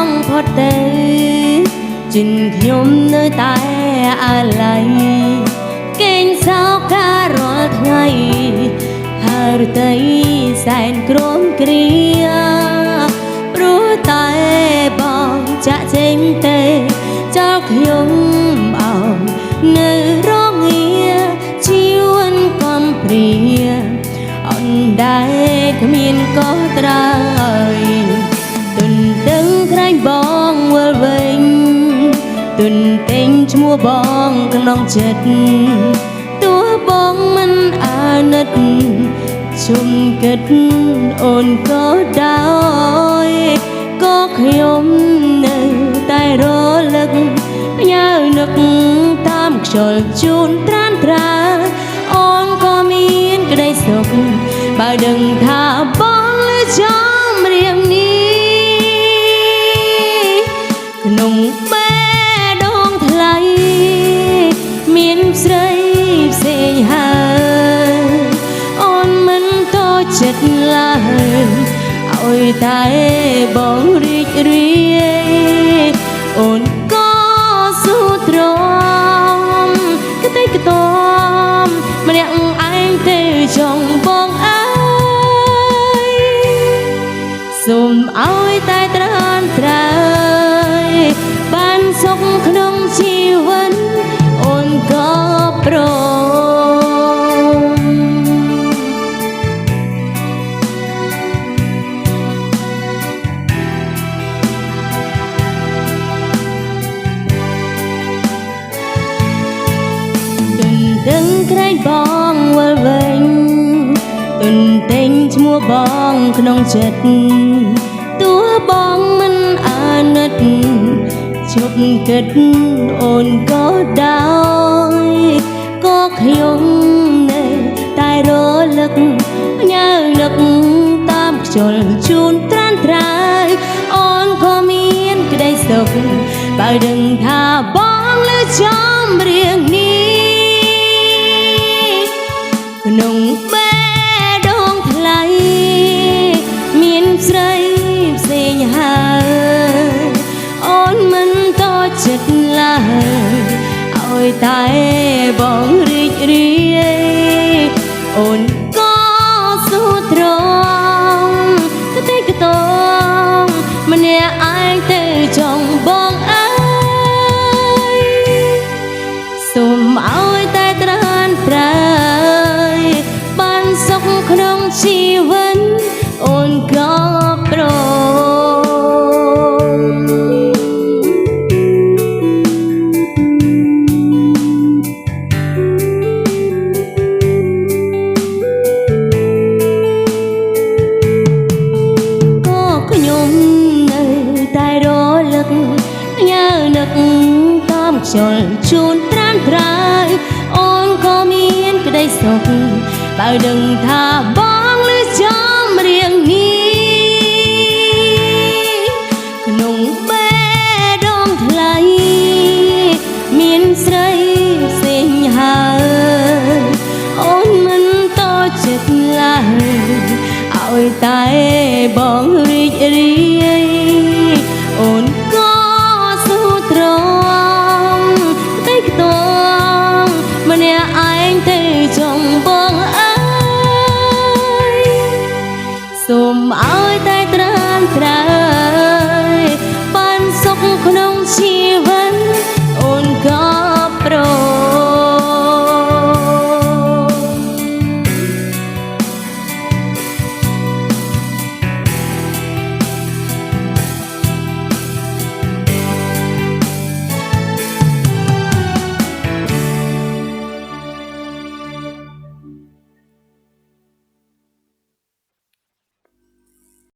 ងផុតទៅជិនខ្ញុំនៅតែអាឡ័យកេងសោកការរាល់ថ្ងៃហើយរតីសែនក្រមគ្រាព្រោះតែបងចាក់ចេញទេចោលខ្ញុំអោននៅរងាជីវិតកំព្រាអូនដែលគ្មានក៏ត្រើយទុនដឹងក្រែងបងវិលវិញទុនតែងឈ្មោះបងក្នុងចិត្តទោះបងមិនអាណិតជុំគិតអូនក៏ដោយក៏ខ្ញុំនៅតែរលឹកផ្ញើនឹកតាមខ្យល់ជូនត្រានត្រាអូនក៏មានក្តីសុខបើដឹងថាបងលើចំរៀងនេះក្នុងបេះដូងថ្លៃមានស្រីផ្សេងហើយអូនមិនតូចចិត្តឡើយឲ្យតែបងរីករាយអូនក៏ស៊ូទ្រាំក្តីក្តំម្នាក់ឯងទៅចង់បងអើយសូមឲ្យតែត្រានត្រើយបានសុខក្នុងជីវិតអូនក៏ព្រមដឹងក្រែងបងវិលវិញទុនតែងឈ្មោះបងក្នុងចិត្តទោះបងមិនអាណិតជប់គិតអូនក៏ដោយក៏ខ្ញុំនៅតែរលឹកផ្ញើនឹកតាមខ្យល់ជូនត្រានត្រើយអូនក៏មានក្តីសុខបើដឹងថាបងលើចំរៀងនេះក្នុងបេះដូងថ្លៃមានស្រីផ្សេងហើយអូនមិនតូចចិត្តឡើយឲ្យតែបងរីករាយអូនក៏ស៊ូទ្រាំក្តីក្តំម្នាក់ឯងទៅចង់បងអើយសូមឲ្យតែត្រានត្រើយបានសុខក្នុងជីវិតអូនក៏ព្រមក៏ខ្ញុំនៅតែរលឹកញើនឹកតាមខ្យល់ជូនត្រានត្រើយអូនក៏មានក្តីសុខបើដឹងថាបងលើចំរៀងនេះក្នុងបេះដូងថ្លៃមានស្រីផ្សេងហើយអូនមិនតូចចិត្តឡើយឲ្យតែបងរីករា